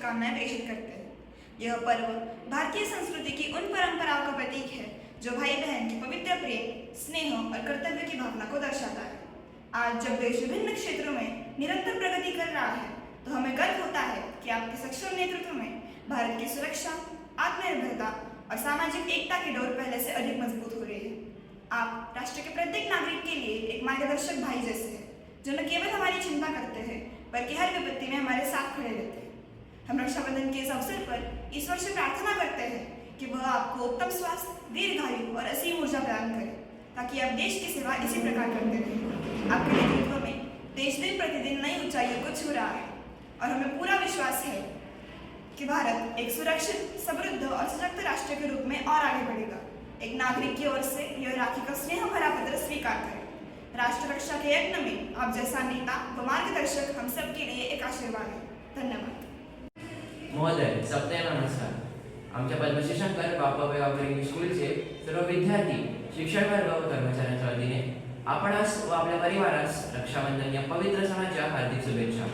शुभकामनाएं प्रेषित करते हैं। यह पर्व भारतीय संस्कृति की उन परंपराओं का प्रतीक है जो भाई बहन की पवित्र प्रेम, स्नेह और कर्तव्य की भावना को दर्शाता है। आज जब देश विभिन्न क्षेत्रों में निरंतर प्रगति कर रहा है, तो हमें गर्व होता है कि आपके सक्षम नेतृत्व में भारत की सुरक्षा, आत्मनिर्भरता और सामाजिक एकता की डोर पहले से अधिक मजबूत हो रही है। आप राष्ट्र के प्रत्येक नागरिक के लिए एक मार्गदर्शक भाई जैसे हैं, जो न केवल हमारी चिंता करते हैं बल्कि हर विपत्ति में हमारे साथ खड़े रहते हैं। हम रक्षाबंधन के इस अवसर पर ईश्वर से प्रार्थना करते हैं कि वह आपको उत्तम स्वास्थ्य, दीर्घायु और असीम ऊर्जा प्रदान करे, ताकि आप देश की सेवा इसी प्रकार करते रहें। आपके नेतृत्व में देश दिन प्रतिदिन नई ऊंचाइयों को छू रहा है और हमें पूरा विश्वास है कि भारत एक सुरक्षित, समृद्ध और सशक्त राष्ट्र के रूप में और आगे बढ़ेगा। एक नागरिक की ओर से यह राखी का स्नेह भरा पत्र स्वीकार करें। राष्ट्र रक्षा के यज्ञ में आप जैसा नेता व मार्गदर्शक हम सब के लिए एक आशीर्वाद है। धन्यवाद। महोदय, सबले नमस्कार. आमच्या पद्मश्री शंकर बापाभाई गावकर इंग्लिश स्कूलचे सर्व विद्यार्थी, शिक्षक वर्ग व कर्मचाऱ्यांच्या वतीने आपणास व आपल्या परिवारास रक्षाबंधन या पवित्र सणाच्या हार्दिक शुभेच्छा.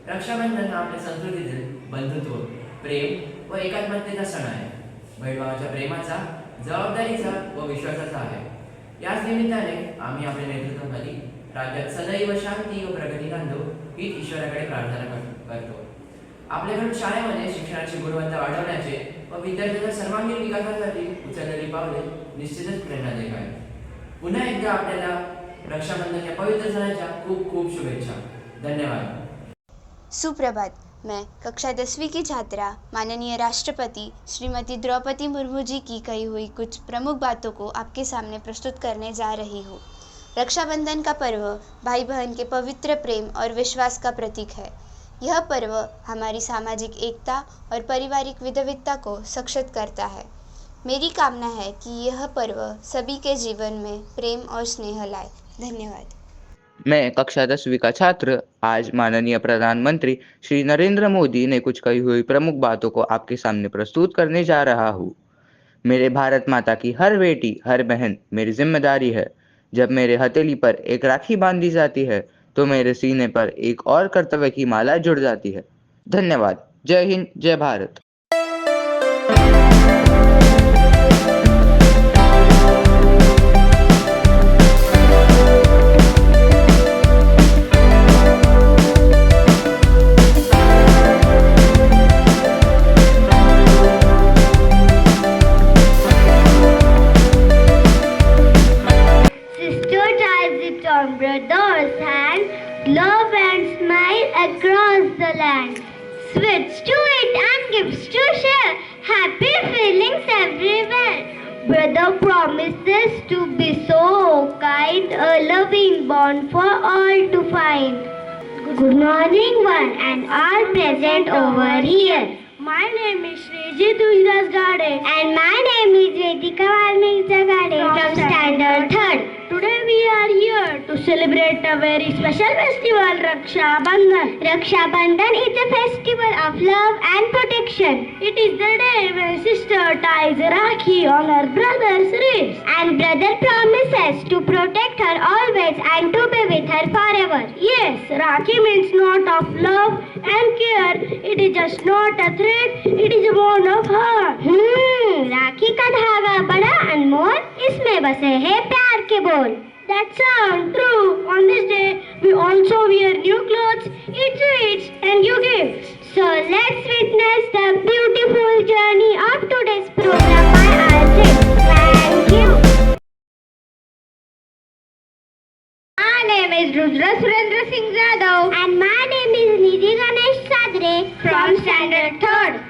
रक्षाबंधन हा आपल्या संस्कृतीतील बंधुत्व, प्रेम व एकात्मतेचा सण आहे. बहीण-भावाच्या प्रेमाचा, जबाबदारीचा व विश्वासाचा आहे. याच निमित्ताने आम्ही आपल्या नेतृत्वाखाली राज्यात सदैव शांती व प्रगती नांदो हीच ईश्वराकडे प्रार्थना करतो. आपल्याकडून शाळेमध्ये शिक्षणाची गुणवत्ता वाढवण्याचे व विद्यार्थ्यांच्या सर्वांगीण विकासासाठी उचललेली पावले निश्चितच प्रेरणादायक आहे. पुन्हा एकदा आपल्याला रक्षाबंधन या पवित्र सणाच्या खूप खूप शुभेच्छा. धन्यवाद. सुप्रभात. मैं कक्षा 10वीं की छात्रा माननीय राष्ट्रपति श्रीमती द्रौपदी मुर्मू जी की कही हुई कुछ प्रमुख बातों को आपके सामने प्रस्तुत करने जा रही हूँ। रक्षाबंधन का पर्व भाई बहन के पवित्र प्रेम और विश्वास का प्रतीक है। यह पर्व हमारी सामाजिक एकता और पारिवारिक विविधता को सशक्त करता है। मेरी कामना है कि यह पर्व सभी के जीवन में प्रेम और स्नेह लाए। धन्यवाद। मैं कक्षा 10वीं का छात्र आज माननीय प्रधानमंत्री श्री नरेंद्र मोदी ने कुछ कही हुई प्रमुख बातों को आपके सामने प्रस्तुत करने जा रहा हूँ। मेरे भारत माता की हर बेटी, हर बहन मेरी जिम्मेदारी है। जब मेरे हथेली पर एक राखी बांधी जाती है तो मेरे सीने पर एक और कर्तव्य की माला जुड़ जाती है। धन्यवाद। जय हिंद, जय Bharat. Brother's hand, love and smile across the land. Sweets to eat and gifts to share, happy feelings everywhere. Brother promises to be so kind, a loving bond for all to find. Good morning one and all present over here. My name is Shriji Tulsidas Gade and my name is Vedika Valmiki Jagade from Standard 3rd. Today we are here to celebrate a very special festival, Raksha Bandhan. Raksha Bandhan is a festival of love and protection. It is the day when sister ties Rakhi on her brother's wrist and brother promises to protect her always and to be with her forever. Yes, Rakhi means knot of love and care. It is just not a thread, it is a bond of heart. राखी का धागा बड़ा अनमोल, इसमें बसे है प्यार के बोल. That sound true. On this day, we also wear new clothes, eat sweets, and give gifts. So let's witness the beautiful journey of today's program by ourselves. Thank you. My name is Rudra Surendra Singh Jadhav and my name is Nidhi Ganesh Sadre from Standard 3rd.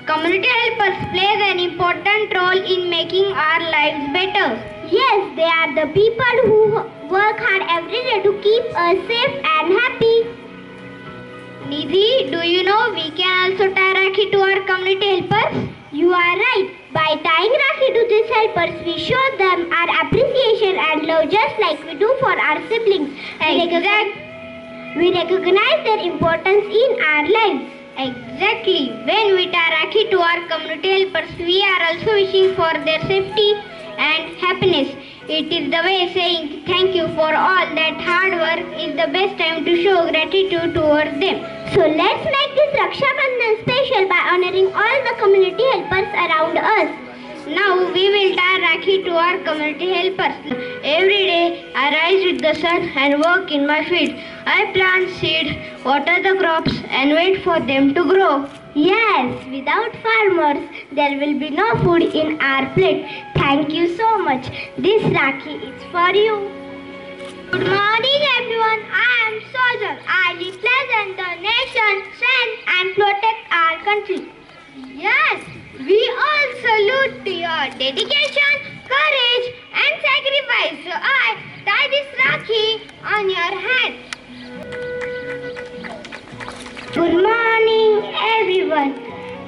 Community helpers plays an important role in making our lives better. Yes, they are the people who work hard every day to keep us safe and happy. Nidhi, do you know we can also tie Rakhi to our community helpers? You are right. By tying Rakhi to these helpers, we show them our appreciation and love just like we do for our siblings. We recognize their importance in our lives. Exactly. When we tie Rakhi to our community helpers, we are also wishing for their safety and happiness. It is the way saying thank you for all that hard work is the best time to show gratitude towards them. So let's make this Raksha Bandhan honoring all the community helpers around us. Now we will tie Rakhi to our community helpers. Every day I rise with the sun and work in my field. I plant seed, water the crops and wait for them to grow. Yes, without farmers there will be no food in our plate. Thank you so much. This Rakhi is for you. Good morning everyone. I am soldier. I represent the nation, strength and protect our country. Yes, we all salute to your dedication, courage and sacrifice. So I tie this Rakhi on your hand. Good morning everyone.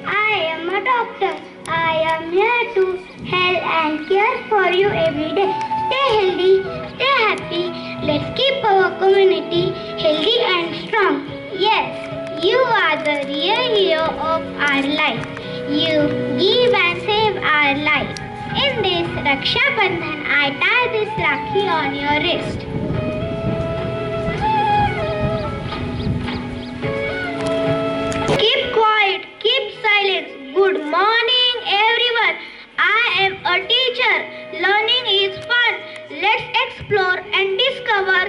I am a doctor. I am here to help and care for you every day. Stay healthy, stay happy. Let's keep our community healthy and strong. Yes, you are the real hero of our life. You give and save our life. In this Raksha Bandhan, I tie this Rakhi on your wrist. Keep quiet, keep silence. Good morning everyone. I am a teacher. Learning is fun. Let's explore and discover.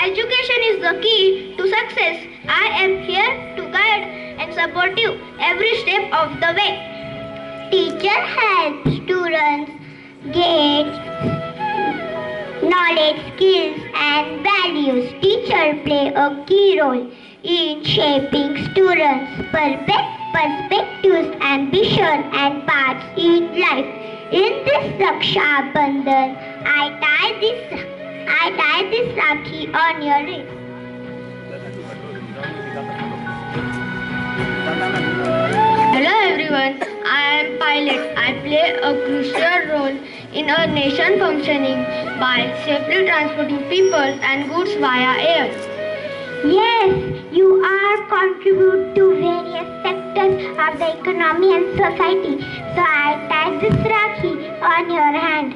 Education is the key to success. I am here to guide and support you every step of the way. Teacher helps students get knowledge, skills and values. Teacher play a key role in shaping students' perspectives, ambition and paths in life. In this Raksha Bandhan, I tie this Rakhi on your wrist. Hello everyone, I am Pilot. I play a crucial role in our nation functioning by safely transporting people and goods via air. Yes, you are contribute to various sectors of the economy and society. So I tie this Rakhi on your hand.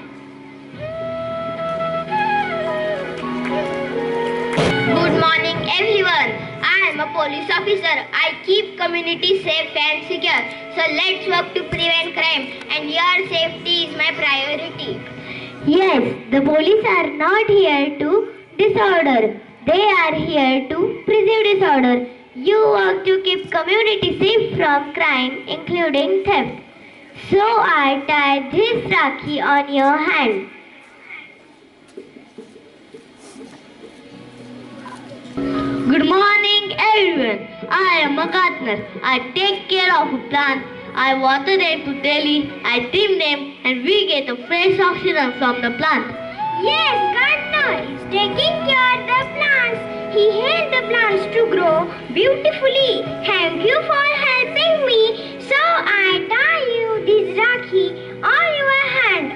Good morning everyone. I am a police officer. I keep community safe and secure. So let's work to prevent crime and your safety is my priority. Yes, the police are not here to disorder. They are here to preserve disorder. You work to keep community safe from crime, including theft. So I tie this Rakhi on your hand. Good morning everyone. I am a gardener. I take care of a plant. I water them to daily. I trim them and we get a fresh oxygen from the plant. Yes, gardener is taking care of the plants. He helps the plants to grow beautifully. Thank you for helping me. So I tie you this Rakhi on your hand.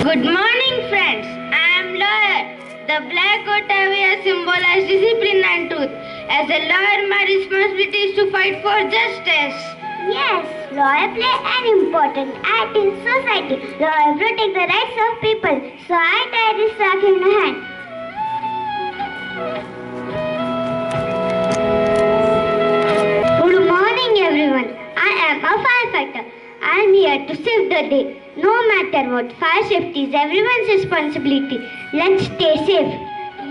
Good morning friends. I am lawyer. The black coat I wear symbolizes discipline and truth. As a lawyer, my responsibility is to fight for justice. Yes, lawyer play an important act in society. Lawyer protect the rights of people. So I tie this Rakhi in my hand. Good morning everyone. I am a firefighter. I am here to save the day. No matter what, fire safety is everyone's responsibility. Let's stay safe.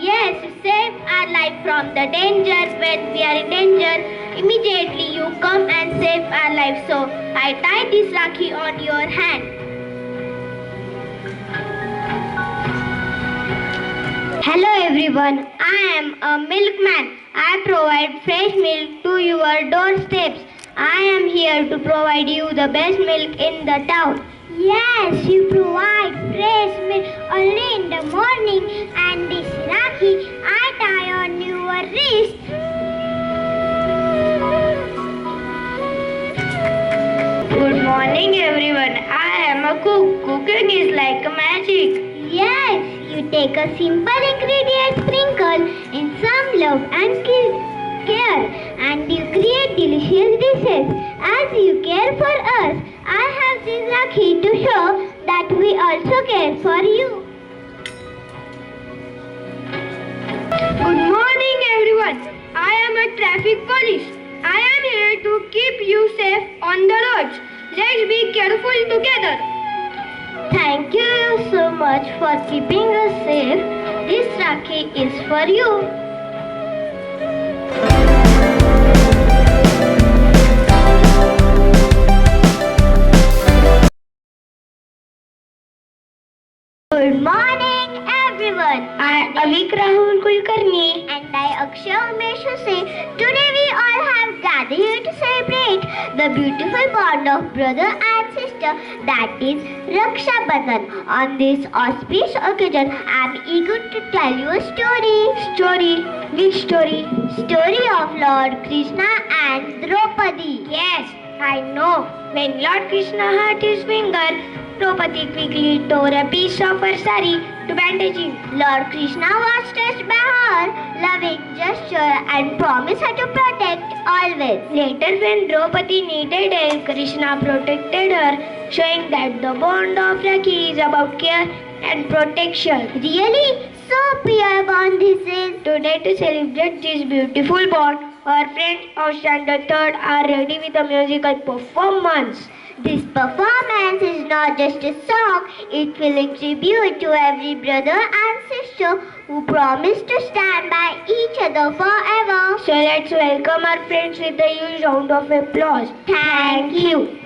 Yes, save our life from the danger. When we are in danger, immediately you come and save our life. So I tie this Rakhi on your hand. Hello everyone, I am a milkman. I provide fresh milk to your doorsteps. I am here to provide you the best milk in the town. Yes, you provide fresh milk only in the morning, and this Rakhi I tie on your wrist. Good morning everyone. I am a cook. Cooking is like a magic. Yes, you take a simple ingredient, sprinkle in some love and care, and you create delicious dishes. As you care for us, I have this Rakhi to show that we also care for you. Good morning everyone. I am a traffic on the roads. Let's be careful together. Thank you so much for keeping us safe. This Rakhi is for you. Good morning, everyone. I am Avik Rahul Kulkarni. And I, Akshay Umesh Hussain. Today we all have gathered here to celebrate the beautiful bond of brother and sister, that is Raksha Bandhan. On this auspicious occasion, I am eager to tell you a story. Story? Which story? Story of Lord Krishna and Draupadi. Yes, I know. When Lord Krishna hurt his finger, Draupadi quickly tore a piece of her sari to bandage him. Lord Krishna was touched by her loving gesture and promised her to protect always. Later, when Draupadi needed help, Krishna protected her, showing that the bond of Rakhi is about care and protection. Really? So pure bond this is. Today, to celebrate this beautiful bond, our friends of Standard 3rd are ready with a musical performance. This performance is not just a song, it will tribute to every brother and sister who promise to stand by each other forever. So let's welcome our friends with a huge round of applause. Thank you.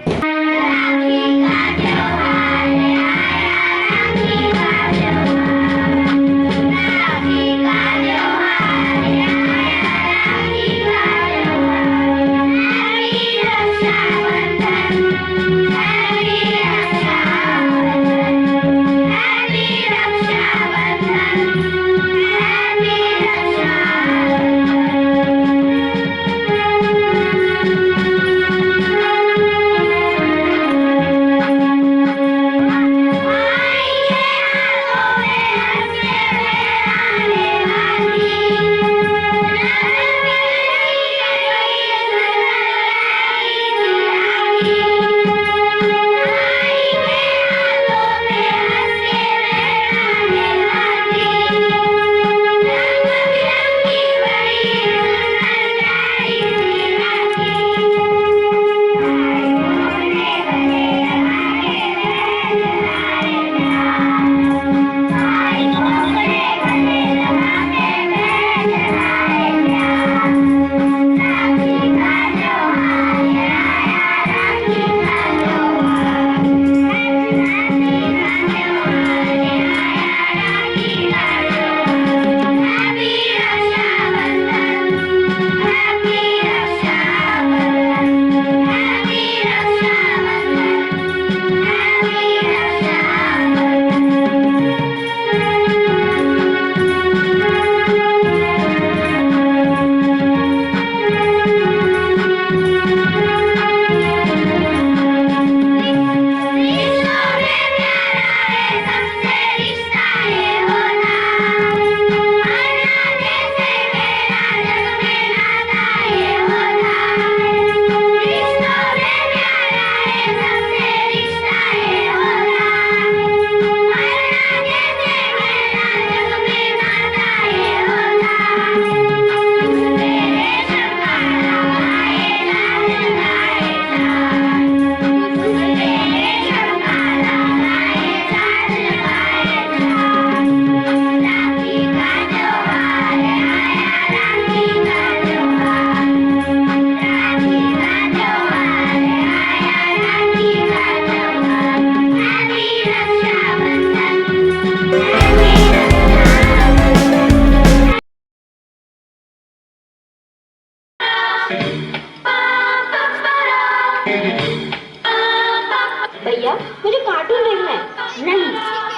भैया मुझे cartoon देखना है। नहीं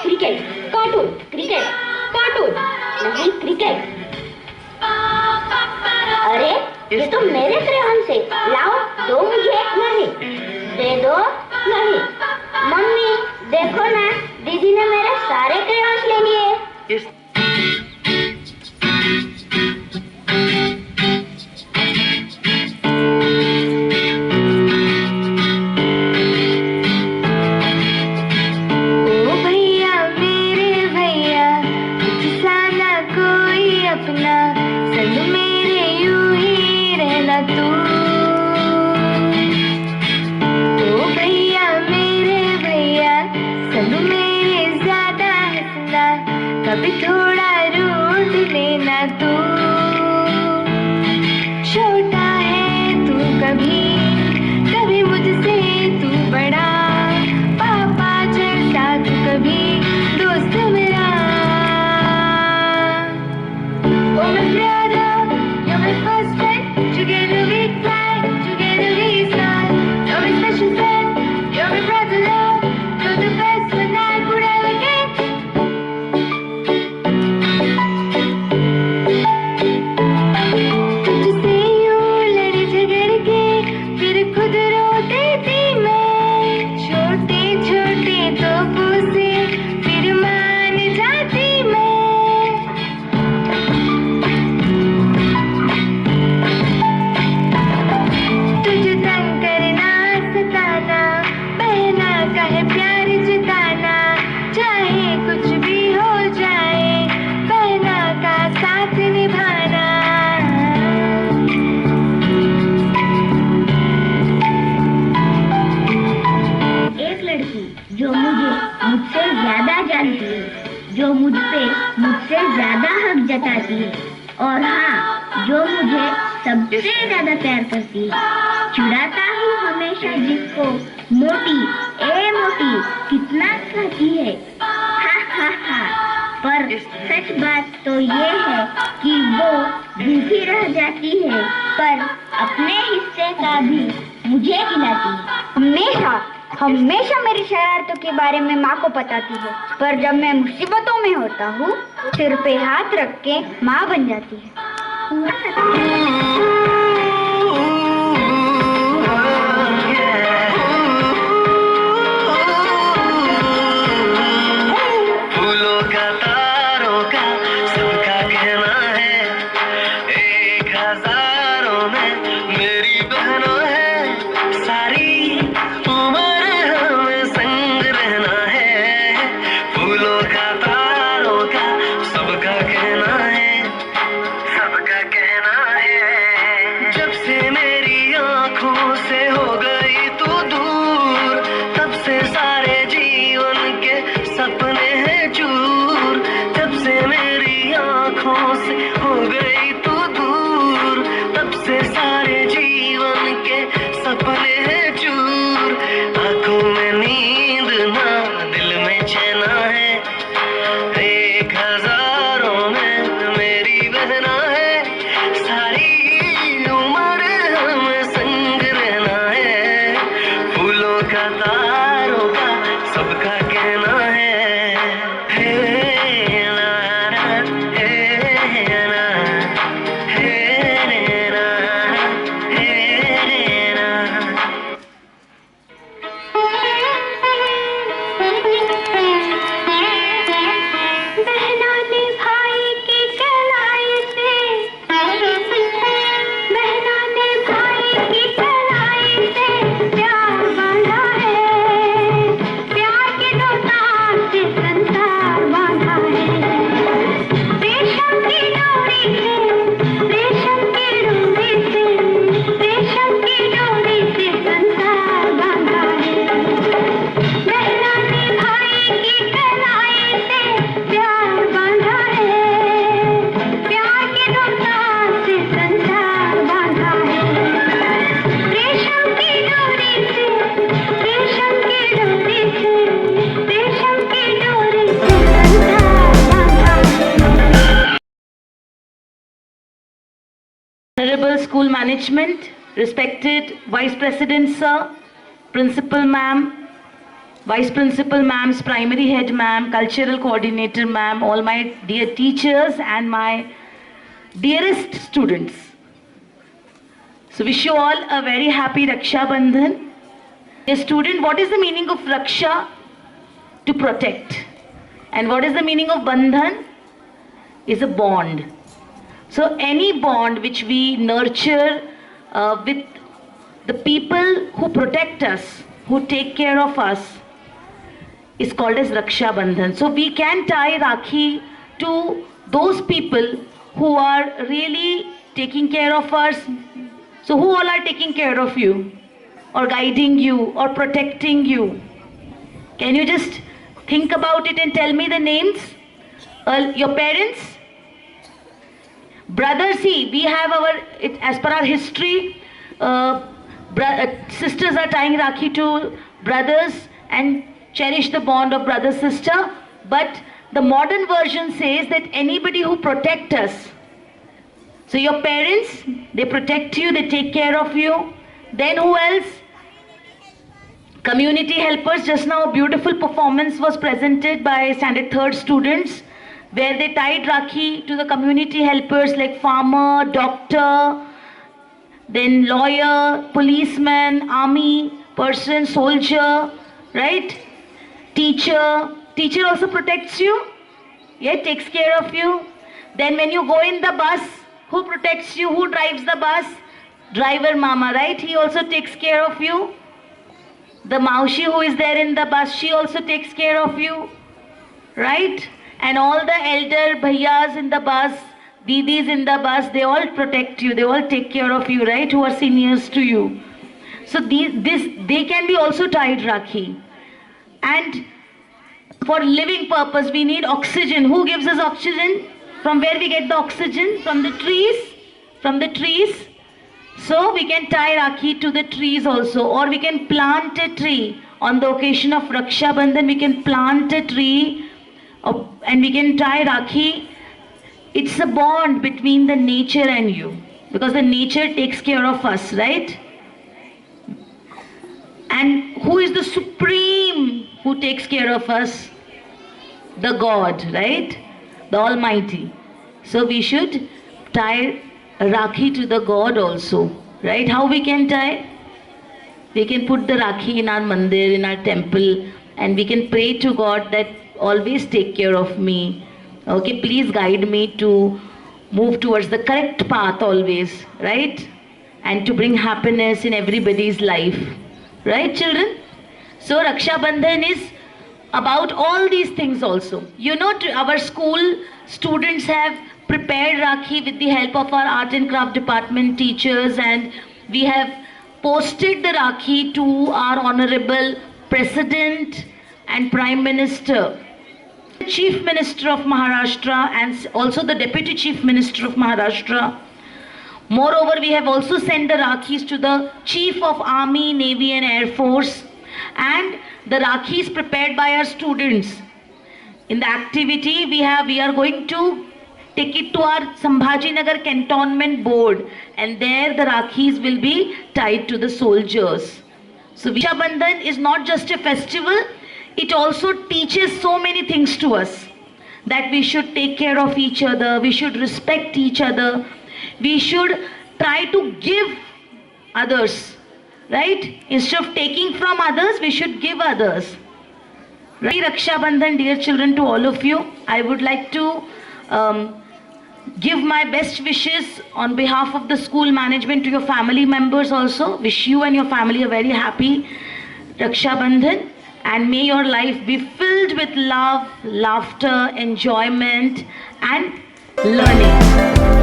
cricket, cartoon, cricket, cartoon, नहीं cricket. अरे ये तो मेरे क्रेयॉन से, लाओ दो मुझे। नहीं दे दो। नहीं मम्मी देखो ना, दीदी ने मेरे सारे क्रेयॉन्स ले लिए। जताती है। और हाँ, जो मुझे सबसे ज्यादा प्यार करती है, चिढ़ाता हूँ हमेशा जिसको, मोटी ए मोटी कितना कहती है, हा हा हा। पर सच बात तो ये है कि वो भूखी रह जाती है, पर अपने हिस्से का भी मुझे खिलाती है। हमेशा मेरी शरारतों के बारे में माँ को बताती है, पर जब मैं मुसीबतों में होता हूँ, सिर पे हाथ रख के माँ बन जाती है। फूलों का तारों का सबका कहना है, 1000 में मेरी बहनों है, सारी उम्र हमें संग रहना है। फूलों का तारों का सबका कहना है, सबका कहना है। जब से मेरी आंखों से हो गई तू दूर, तब से सारे जीवन के सपने हैं चूर। जब से मेरी आंखों से हो गई तू दूर, तब से सारे जीवन के सपने हैं चूर। आंखों में नींद ना, दिल में चैन है, 1000 में मेरी बहना है, सारी उम्र हमें संग रहना है। फूलों का तारों का सबका कहना है, हे ना ना, हे ना, हे ना, हे ना। बहना ने भाई की कलाई से, बहना ने भाई की कलाई से प्यार बांधा है, प्यार के दो तार से संसार बांधा है। रेशम की डोरी से, रेशम की डोरी से, रेशम की डोरी से संसार बांधा है। बहना ने भाई की कलाई से प्यार बांधा है, प्यार के दो तार से संसार बांधा है। रेशम की डोरी से, रेशम की डोरी से, रेशम की डोरी से संसार बांधा है। Honorable School Management, respected Vice President Sir, Principal Ma'am, Vice Principal Ma'ams, Primary Head Ma'am, Cultural Coordinator Ma'am, all my dear teachers and my dearest students. So wish you all a very happy Raksha Bandhan. Dear student, what is the meaning of Raksha? To protect. And what is the meaning of Bandhan? Is a bond. So any bond which we nurture with the people who protect us, who take care of us, is called as Raksha Bandhan. So we can tie Rakhi to those people who are really taking care of us. So who all are taking care of you, or guiding you, or protecting you? Can you just think about it and tell me the names? Your parents? Brothers, see, we have as per our history, sisters are tying Rakhi to brothers and cherish the bond of brother-sister. But the modern version says that anybody who protect us. So your parents, they protect you, they take care of you. Then who else? Community helpers. Just now a beautiful performance was presented by standard 3rd students, where they tied Rakhi to the community helpers like farmer, doctor, then lawyer, policeman, army person, soldier, right? Teacher. Teacher also protects you, yeah, takes care of you. Then when you go in the bus, who protects you? Who drives the bus? Driver mama, right? He also takes care of you. The Maushi who is there in the bus, she also takes care of you, right? And all the elder bhaiyas in the bus, didis in the bus, they all protect you, they all take care of you, right? Who are seniors to you. So they can be also tied Rakhi. And for living purpose, we need oxygen. Who gives us oxygen? From where we get the oxygen? From the trees. From the trees. So we can tie Rakhi to the trees also, or we can plant a tree. On the occasion of Raksha Bandhan, we can plant a tree and we can tie Rakhi. It's a bond between the nature and you, because the nature takes care of us, right? And who is the supreme who takes care of us? The God, right? The Almighty. So we should tie Rakhi to the God also, right? How we can tie? We can put the Rakhi in our mandir, in our temple, and we can pray to God that always take care of me. Okay, please guide me to move towards the correct path always, right? And to bring happiness in everybody's life. Right, children? So Raksha Bandhan is about all these things also. You know, our school students have prepared Rakhi with the help of our art and craft department teachers, and we have posted the Rakhi to our Honorable President and Prime Minister, Chief Minister of Maharashtra, and also the Deputy Chief Minister of Maharashtra. Moreover, we have also sent the Rakhis to the Chief of Army, Navy and Air Force, and the Rakhis prepared by our students. In the activity, we are going to take it to our Sambhajinagar Cantonment Board, and there the Rakhis will be tied to the soldiers. So Raksha Bandhan is not just a festival, it also teaches so many things to us. That we should take care of each other, we should respect each other, we should try to give others, right? Instead of taking from others, we should give others. Right? Raksha Bandhan, dear children, to all of you, I would like to give my best wishes on behalf of the school management to your family members also. Wish you and your family a very happy Raksha Bandhan, and may your life be filled with love, laughter, enjoyment and learning.